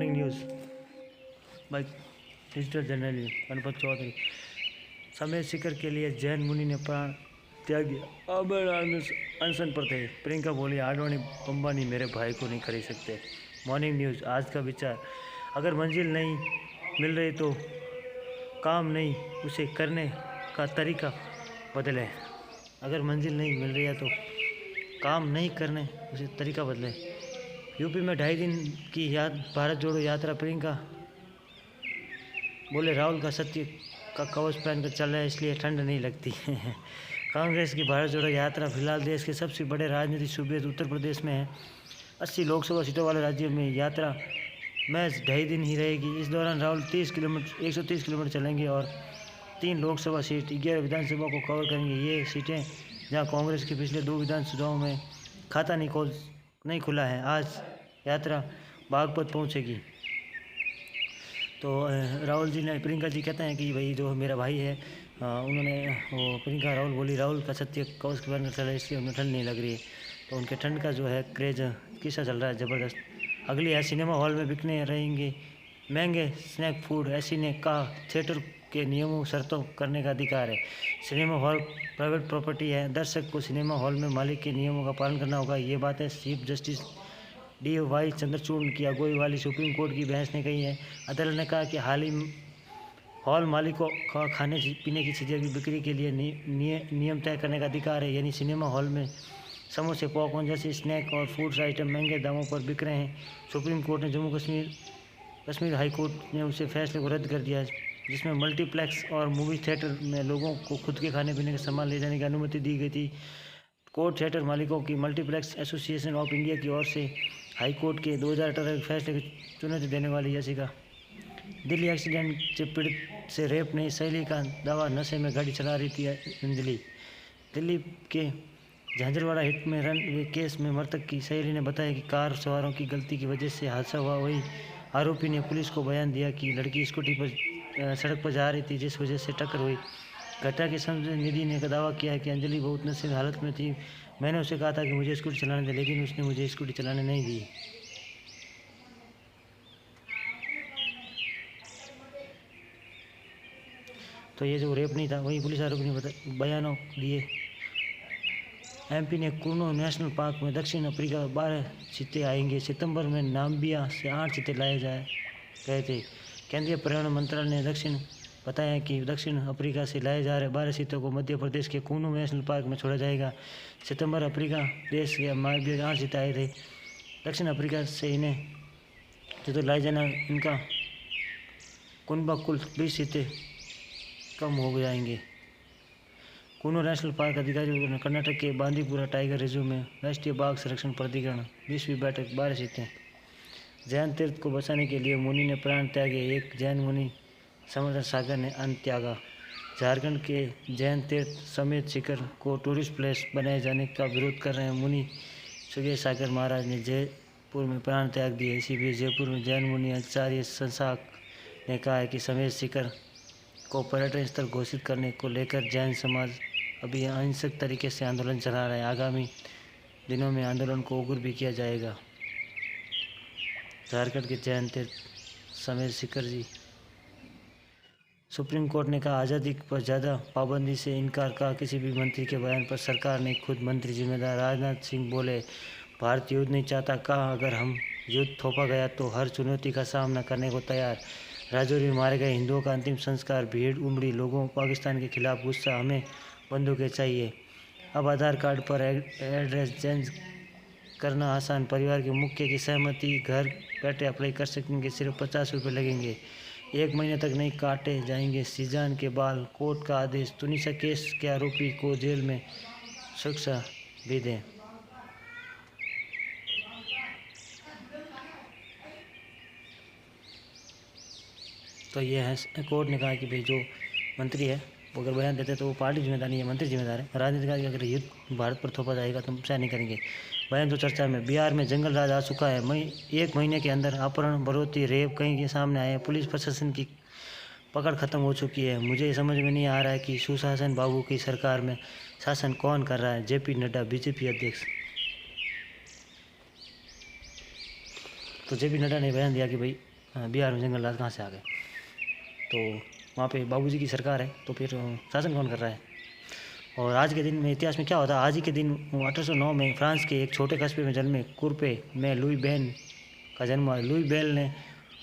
Morning news by digital journalist Ganpat Chaudhary. समय शिखर के लिए जैन मुनि ने प्राण त्याग दिया, अब अनशन पर थे। प्रियंका बोली, आडवाणी अंबानी मेरे भाई को नहीं खरीद सकते। मॉर्निंग न्यूज़ आज का विचार, अगर मंजिल नहीं मिल रही तो काम नहीं, उसे करने का तरीका बदलें। अगर मंजिल नहीं मिल रही है तो काम नहीं करने उसे तरीका बदलें। यूपी में 2.5 दिन की भारत जोड़ो यात्रा। प्रियंका बोले, राहुल का सत्य का कवच पहनकर चल रहा है, इसलिए ठंड नहीं लगती। कांग्रेस की भारत जोड़ो यात्रा फिलहाल देश के सबसे बड़े राजनीतिक सूबे उत्तर प्रदेश में है। 80 लोकसभा सीटों वाले राज्य में यात्रा महज 2.5 दिन ही रहेगी। इस दौरान राहुल 130 किलोमीटर चलेंगे और 3 लोकसभा सीट 11 विधानसभा को कवर करेंगे। ये सीटें जहां कांग्रेस के पिछले 2 विधानसभाओं में खाता नहीं खुला है। आज यात्रा बागपत पहुंचेगी। तो राहुल जी ने, प्रियंका जी कहते हैं कि भाई जो मेरा भाई है, उन्होंने वो प्रियंका राहुल बोली, राहुल का सत्य कवच के बारे में चला है, इसलिए उन्हें ठंड नहीं लग रही है। तो उनके ठंड का जो है क्रेज किस्सा चल रहा है ज़बरदस्त। अगली है, सिनेमा हॉल में बिकने रहेंगे महंगे स्नैक फूड। ऐसी ने कहा, थिएटर के नियमों शर्तों करने का अधिकार है। सिनेमा हॉल प्राइवेट प्रॉपर्टी है, दर्शक को सिनेमा हॉल में मालिक के नियमों का पालन करना होगा। ये बात है चीफ जस्टिस DY चंद्रचूड़ की अगुवाई वाली सुप्रीम कोर्ट की बहस ने कही है। अदालत ने कहा कि हॉल मालिकों का खाने पीने की चीज़ें की बिक्री के लिए नियम तय करने का अधिकार है। यानी सिनेमा हॉल में समोसे, पॉपकॉर्न जैसे स्नैक और फूड्स आइटम महंगे दामों पर बिक रहे हैं। सुप्रीम कोर्ट ने जम्मू कश्मीर हाई कोर्ट ने उसे फैसले को रद्द कर दिया, जिसमें मल्टीप्लेक्स और मूवी थिएटर में लोगों को खुद के खाने पीने का सामान ले जाने की अनुमति दी गई थी। कोर्ट थिएटर मालिकों की मल्टीप्लेक्स एसोसिएशन ऑफ इंडिया की ओर से हाई कोर्ट के 2018 के फैसले की चुनौती देने वाली याचिका। दिल्ली एक्सीडेंट से पीड़ित से रेप नहीं, सहेली का दावा, नशे में गाड़ी चला रही थी अंजलि। दिल्ली के झांझरवाड़ा हिट में रन हुए केस में मृतक की सहेली ने बताया कि कार सवारों की गलती की वजह से हादसा हुआ। वही आरोपी ने पुलिस को बयान दिया कि लड़की स्कूटी पर सड़क पर जा रही थी, जिस वजह से टक्कर हुई। घटना के समय निधि ने दावा किया कि अंजलि बहुत नशे में हालत में थी। मैंने उसे कहा था कि मुझे स्कूटी चलाने दे, लेकिन उसने मुझे स्कूटी चलाने नहीं दी। तो ये जो रेप नहीं था, वही पुलिस आरोपी ने बयानों दिए। MP ने कुर्नो नेशनल पार्क में दक्षिण अफ्रीका 12 चीते आएंगे। सितंबर में नाम्बिया से 8 चीते लाए गए थे। केंद्रीय पर्यावरण मंत्रालय ने बताया कि दक्षिण अफ्रीका से लाए जा रहे 12 चीतों को मध्य प्रदेश के कुर्नो नेशनल पार्क में छोड़ा जाएगा। सितंबर अफ्रीका देश के 8 चीते आए थे। दक्षिण अफ्रीका से इन्हें जो लाए जाना, इनका कुनबा कुल 20 चीते कम हो जाएंगे। कुर्नो नेशनल पार्क अधिकारियों ने कर्नाटक के बांदीपुरा टाइगर रिजर्व में राष्ट्रीय बाघ संरक्षण प्राधिकरण 20वीं बैठक 12 सीटें। जैन तीर्थ को बचाने के लिए मुनि ने प्राण त्यागे, एक जैन मुनि समर्थ सागर ने अन्न त्यागा। झारखंड के जैन तीर्थ समेत शिखर को टूरिस्ट प्लेस बनाए जाने का विरोध कर रहे मुनि सुगेश सागर महाराज ने जयपुर में प्राण त्याग दिए। इसी बीच जयपुर में जैन मुनि आचार्य संसाक ने कहा है कि समेत शिखर को पर्यटन स्थल घोषित करने को लेकर जैन समाज अभी अहिंसक तरीके से आंदोलन चला रहा है। आगामी दिनों में आंदोलन को उग्र भी किया जाएगा। झारखंड के जैन तीर्थ समेत शिखर जी। सुप्रीम कोर्ट ने कहा, आज़ादी पर ज़्यादा पाबंदी से इनकार का किसी भी मंत्री के बयान पर सरकार नहीं, खुद मंत्री जिम्मेदार। राजनाथ सिंह बोले, भारत युद्ध नहीं चाहता। कहा, अगर हम युद्ध थोपा गया तो हर चुनौती का सामना करने को तैयार। राजौरी में मारे गए हिंदुओं का अंतिम संस्कार, भीड़ उमड़ी, लोगों पाकिस्तान के खिलाफ गुस्सा, हमें बंदूकें चाहिए। अब आधार कार्ड पर एड्रेस चेंज करना आसान, परिवार के मुखिया की सहमति, घर बैठे अप्लाई कर सकेंगे, सिर्फ 50 रुपये लगेंगे। 1 महीने तक नहीं काटे जाएंगे सीजान के बाल, कोर्ट का आदेश। तुनिसा केस के आरोपी को जेल में सुरक्षा भी दें। तो ये है, कोर्ट ने कहा कि भाई जो मंत्री है वो अगर बयान देते तो वो पार्टी जिम्मेदार नहीं है, मंत्री जिम्मेदार है। राजनीतिक अगर युद्ध भारत पर थोपा जाएगा तो हम सहन नहीं करेंगे। बयान तो चर्चा में। बिहार में जंगल राज आ चुका है। 1 महीने के अंदर अपहरण, बढ़ोतरी, रेप कहीं के सामने आए। पुलिस प्रशासन की पकड़ खत्म हो चुकी है। मुझे ये समझ में नहीं आ रहा है कि सुशासन बाबू की सरकार में शासन कौन कर रहा है। JP नड्डा BJP अध्यक्ष। तो JP नड्डा ने बयान दिया कि भाई बिहार में जंगल राज कहाँ से आ गए। तो वहाँ पे बाबूजी की सरकार है, तो फिर शासन कौन कर रहा है। और आज के दिन में इतिहास में क्या होता है, आज ही के दिन 1809 में फ्रांस के एक छोटे कस्बे में जन्मे कुर्पे में लुई बेल का जन्म हुआ। लुई बेल ने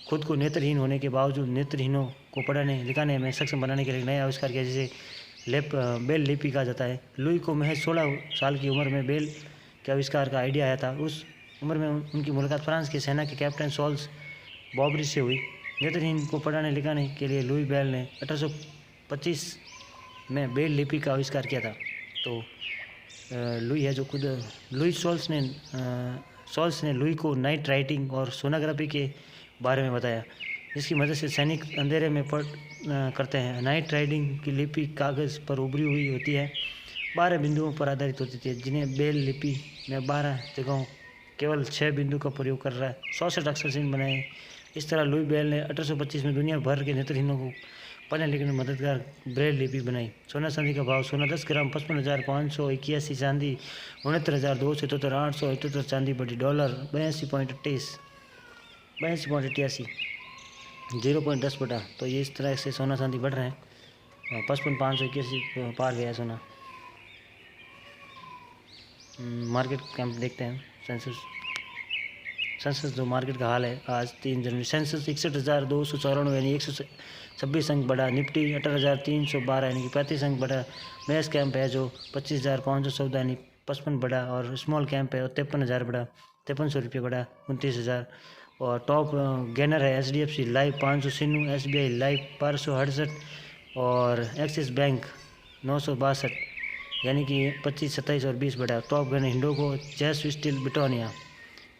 खुद को नेत्रहीन होने के बावजूद नेत्रहीनों को पढ़ने लिखाने में सक्षम बनाने के लिए नया आविष्कार किया, जिसे बेल लिपि कहा जाता है। लुई को महज 16 साल की उम्र में बेल के आविष्कार का आइडिया आया था। उस उम्र में उनकी मुलाकात फ्रांस की सेना के कैप्टन सॉल्स बॉबरी से हुई। नेत्रहीन को पढ़ाने लिखाने के लिए लुई बेल ने 1825 में बेल लिपि का आविष्कार किया था। तो लुई है जो खुद लुई सॉल्स ने लुई को नाइट राइटिंग और सोनोग्राफी के बारे में बताया, जिसकी मदद से सैनिक अंधेरे में करते हैं। नाइट राइटिंग की लिपि कागज़ पर उभरी हुई होती है, 12 बिंदुओं पर आधारित होती थी, जिन्हें बेल लिपि में 12 जगहों केवल 6 बिंदु का प्रयोग कर रहा है 64 अक्षर चिन्ह बनाए। इस तरह लुई बेल ने 1825 में दुनिया भर के नेत्रहीनों को पढ़ने लिखने में मददगार ब्रेल लिपि बनाई। सोना चांदी का भाव: सोना 10 ग्राम 55,581, चांदी 69,277, 878 चांदी बढ़ी। डॉलर 82.88, 0.10 बढ़ा। तो ये इस तरह से सोना चांदी बढ़ रहे हैं। 55,581 पार गया सोना। मार्केट कैंप देखते हैं। सेंसस जो मार्केट का हाल है आज 3 जनवरी। सेंसस 61,294 यानी 126 अंक बढ़ा। निफ्टी 18,312 यानी कि 35 अंक बढ़ा। मैस कैंप है जो 25,514 यानी 55 बढ़ा। और स्मॉल कैंप है 53,000 बढ़ा, 5300 रुपये बढ़ा, 29,000। और टॉप गेनर है HDFC लाइफ 596, SBI लाइफ 568 और एक्सिस बैंक 962 यानी कि 25, 27 और 20 बढ़ा। टॉप गन हिंडोको, जैस स्टील, ब्रिटानिया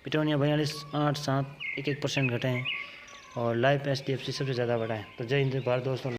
42.87, 1% घटे हैं। और लाइफ HDFC सबसे ज़्यादा बढ़ा है। तो जय हिंद भारत दोस्तों।